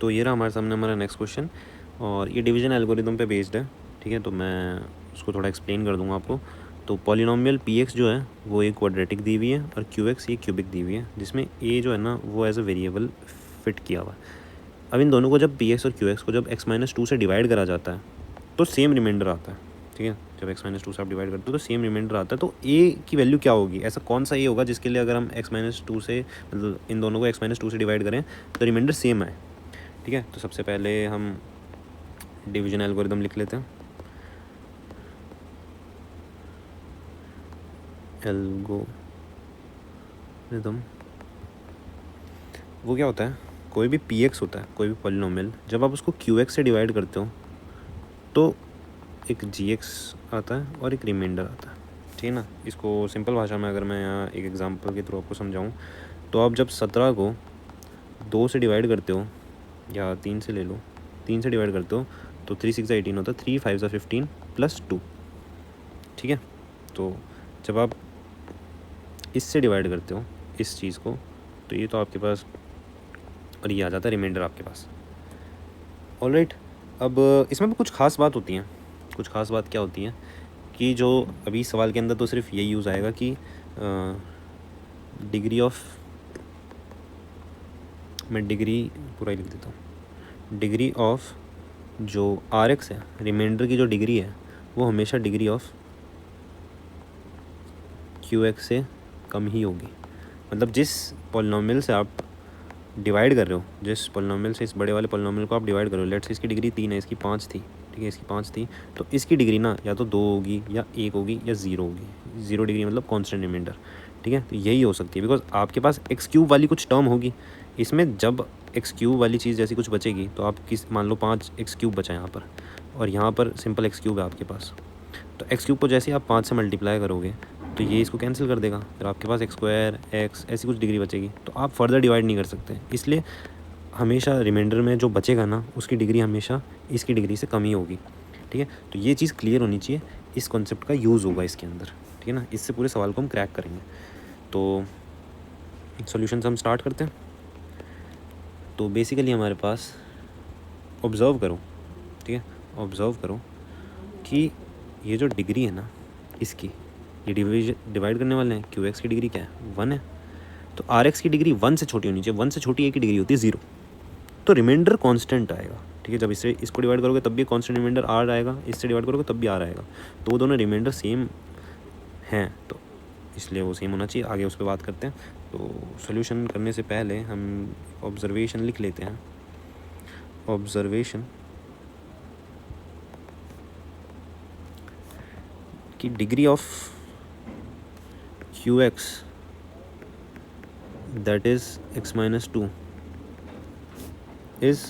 तो ये रहा हमारे सामने हमारा नेक्स्ट क्वेश्चन, और ये डिवीजन एल्गोरिदम पे बेस्ड है, ठीक है। तो मैं उसको थोड़ा एक्सप्लेन कर दूंगा आपको। तो पॉलिनोमियल पी एक्स जो है वो एक क्वाड्रेटिक दी हुई है, और क्यू एक्स ये क्यूबिक दी हुई है, जिसमें ए जो है ना वो एज अ वेरिएबल फिट किया हुआ है। अब इन दोनों को जब पी एक्स और क्यू एक्स को जब x-2 से डिवाइड करा जाता है तो सेम रिमाइंडर आता है, ठीक है। जब x-2 से आप डिवाइड करते हो तो सेम रिमाइंडर आता है। तो a की वैल्यू क्या होगी, ऐसा कौन सा a होगा जिसके लिए अगर हम x-2 से, मतलब इन दोनों को x-2 से डिवाइड करें तो रिमाइंडर सेम आए, ठीक है। तो सबसे पहले हम डिवीजन एल्गोरिदम लिख लेते हैं। एल्गोरिदम वो क्या होता है, कोई भी पी एक्स होता है, कोई भी पॉलिनोमियल, जब आप उसको क्यू एक्स से डिवाइड करते हो तो एक जी एक्स आता है और एक रिमाइंडर आता है, ठीक है ना। इसको सिंपल भाषा में अगर मैं यहाँ एक एग्जांपल के थ्रू आपको समझाऊँ तो आप जब 17 को 2 से डिवाइड करते हो, या 3 से ले लो, 3 से डिवाइड करते हो तो 3 6 18 होता है, 3 5 15 प्लस 2, ठीक है। तो जब आप इससे डिवाइड करते हो इस चीज़ को तो ये तो आपके पास, और ये आ जाता है रिमाइंडर आपके पास। ऑलराइट, अब इसमें भी कुछ खास बात होती हैं। कुछ खास बात क्या होती है कि जो अभी सवाल के अंदर तो सिर्फ यही यूज़ आएगा कि डिग्री ऑफ, मैं डिग्री पूरा ही लिख देता हूँ, डिग्री ऑफ जो आर एक्स है, रिमाइंडर की जो डिग्री है वो हमेशा डिग्री ऑफ क्यू एक्स से कम ही होगी। मतलब जिस पॉलिनोमियल से आप डिवाइड कर रहे हो, जिस पॉलिनोमियल से इस बड़े वाले पॉलिनोमियल को आप डिवाइड कर रहे हो, लेट्स से इसकी डिग्री 3 है, इसकी 5 थी, ठीक है, इसकी 5 थी, तो इसकी डिग्री ना या तो 2 होगी या 1 होगी या 0 होगी। 0 डिग्री मतलब कांस्टेंट रिमाइंडर, ठीक है। तो यही हो सकती है बिकॉज आपके पास एक्स क्यूब वाली कुछ टर्म होगी इसमें। जब एक्स क्यूब वाली चीज़ जैसी कुछ बचेगी तो आप मान लो 5 एक्स क्यूब बचा यहाँ पर, और यहाँ पर सिंपल एक्स क्यूब है आपके पास। तो एक्स क्यूब को जैसे ही आप 5 से मल्टीप्लाई करोगे तो ये इसको कैंसिल कर देगा, फिर आपके पास एक्स स्क्वायर एक्स ऐसी कुछ डिग्री बचेगी, तो आप फर्दर डिवाइड नहीं कर सकते। इसलिए हमेशा रिमाइंडर में जो बचेगा ना उसकी डिग्री हमेशा इसकी डिग्री से कम ही होगी, ठीक है। तो ये चीज़ क्लियर होनी चाहिए, इस कॉन्सेप्ट का यूज़ होगा इसके अंदर, ठीक है ना। इससे पूरे सवाल को हम क्रैक करेंगे। तो सॉल्यूशंस हम स्टार्ट करते हैं। तो बेसिकली हमारे पास, ऑब्ज़र्व करो, ठीक है, ऑब्ज़र्व करो कि ये जो डिग्री है ना इसकी, ये डिवाइड करने वाले हैं, क्यू एक्स की डिग्री क्या है, 1 है। तो आर एक्स की डिग्री 1 से छोटी होनी चाहिए, 1 से छोटी ए की डिग्री होती है 0। तो रिमाइंडर कांस्टेंट आएगा, ठीक है। जब इससे इसको डिवाइड करोगे तब भी कांस्टेंट रिमाइंडर आर आएगा, इससे डिवाइड करोगे तब भी आर आएगा, तो वो दोनों रिमाइंडर सेम हैं, तो इसलिए वो सेम होना चाहिए। आगे उस पर बात करते हैं। तो सोल्यूशन करने से पहले हम ऑब्जर्वेशन लिख लेते हैं। ऑब्जर्वेशन कि degree of Q x that is x-2 is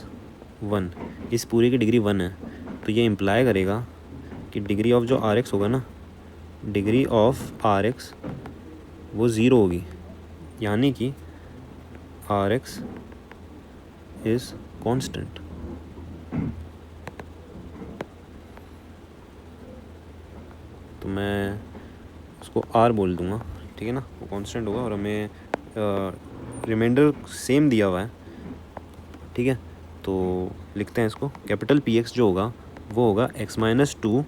1, इस पूरे की डिग्री 1 है। तो ये इम्प्लाई करेगा कि डिग्री ऑफ जो आर एक्स होगा ना, डिग्री ऑफ आर एक्स वो 0 होगी, यानी कि आर एक्स इज़ कॉन्स्टेंट। तो मैं उसको आर बोल दूँगा, ठीक है ना, वो कांस्टेंट होगा और हमें रिमाइंडर सेम दिया हुआ है, ठीक है। तो लिखते हैं इसको, कैपिटल पी एक्स जो होगा वो होगा x-2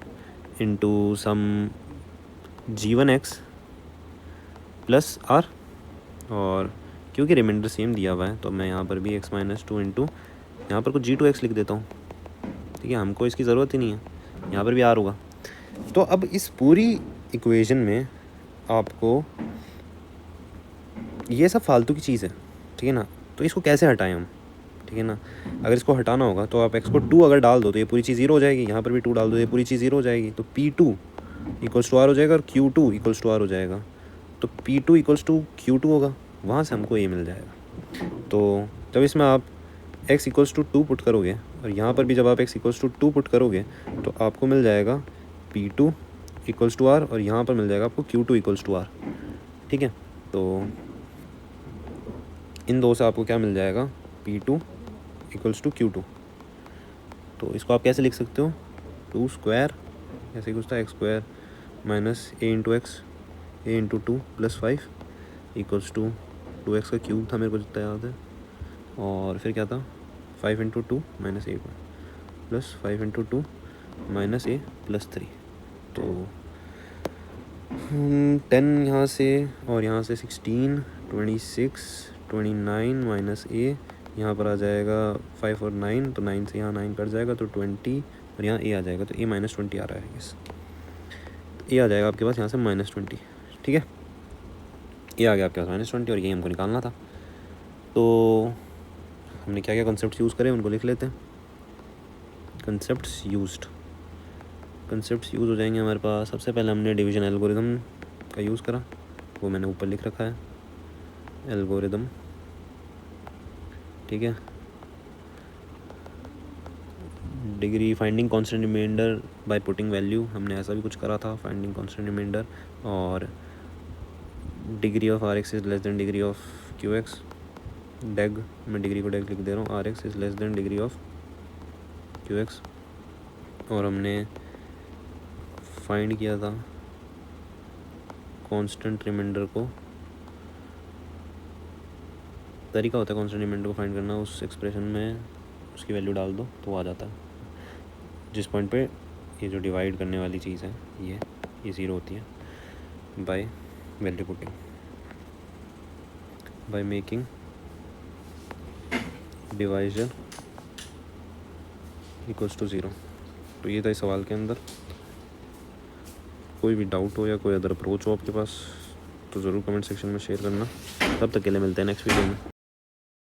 into sum g1x plus are, और क्योंकि रिमाइंडर सेम दिया हुआ है तो मैं यहाँ पर भी x-2 इंटू यहाँ पर कुछ g2x लिख देता हूँ, ठीक है, हमको इसकी ज़रूरत ही नहीं है, यहाँ पर भी आर होगा। तो अब इस पूरी इक्वेशन में आपको ये सब फालतू की चीज़ है, ठीक है ना, तो इसको कैसे हटाएं हम, ठीक है ना। अगर इसको हटाना होगा तो आप x को 2 अगर डाल दो तो ये पूरी चीज़ 0 हो जाएगी, यहाँ पर भी 2 डाल दो ये पूरी चीज़ 0 हो जाएगी, तो P2 इक्वल्स टू आर हो जाएगा और Q2 इक्वल्स टू आर हो जाएगा। तो P2 इक्वल्स टू Q2 होगा, वहाँ से हमको ये मिल जाएगा। तो जब इसमें आप x इक्वल्स टू 2 पुट करोगे और यहाँ पर भी जब आप x इक्वल्स टू 2 पुट करोगे तो आपको मिल जाएगा P2 इक्वल्स टू आर, और यहाँ पर मिल जाएगा आपको Q2 इक्वल्स टू आर, ठीक है। तो इन दो से आपको क्या मिल जाएगा, P2 इक्वल्स टू Q2। तो इसको आप कैसे लिख सकते हो, 2 स्क्वायर ऐसे ही कुछ था, x square minus a into x, a into 2 plus 5 equals to 2x का क्यूब था मेरे को जितना याद है, और फिर क्या था 5 इंटू 2 माइनस ए प्लस 5 इंटू 2 माइनस ए प्लस 3। तो 10 यहाँ से और यहाँ से 16, 26, 29 माइनस ए, यहाँ पर आ जाएगा 5 और 9, तो 9 से यहाँ 9 कट जाएगा तो 20, और यहाँ ए आ जाएगा, तो ए -20 आ रहा है यस। तो ए आ जाएगा आपके पास यहाँ से -20, ठीक है। ये आ गया आपके पास -20 और ये हमको निकालना था। तो हमने क्या क्या कंसेप्ट यूज़ करे उनको लिख लेते हैं। कंसेप्ट्स यूज़ हो जाएंगे हमारे पास। सबसे पहले हमने डिवीजन एल्गोरिदम का यूज़ करा, वो मैंने ऊपर लिख रखा है, एल्गोरिदम, ठीक है। Degree finding constant remainder by putting value, हमने ऐसा भी कुछ करा था, फाइंडिंग कांस्टेंट रिमाइंडर। और degree of R x is less than degree of Q x, deg, मैं डिग्री को डेग लिख दे रहा हूँ, R x is less than degree of Q x. और हमने फाइंड किया था कांस्टेंट रिमाइंडर को, तरीका होता है कांस्टेंट रिमाइंडर को फाइंड करना, उस एक्सप्रेशन में उसकी वैल्यू डाल दो तो आ जाता है। जिस पॉइंट पे ये जो डिवाइड करने वाली चीज़ है ये 0 होती है, by value putting, by making divisor equals to 0। तो ये था इस सवाल के अंदर। कोई भी डाउट हो या कोई अदर अप्रोच हो आपके पास तो ज़रूर कमेंट सेक्शन में शेयर करना। तब तक के लिए मिलते हैं नेक्स्ट वीडियो में।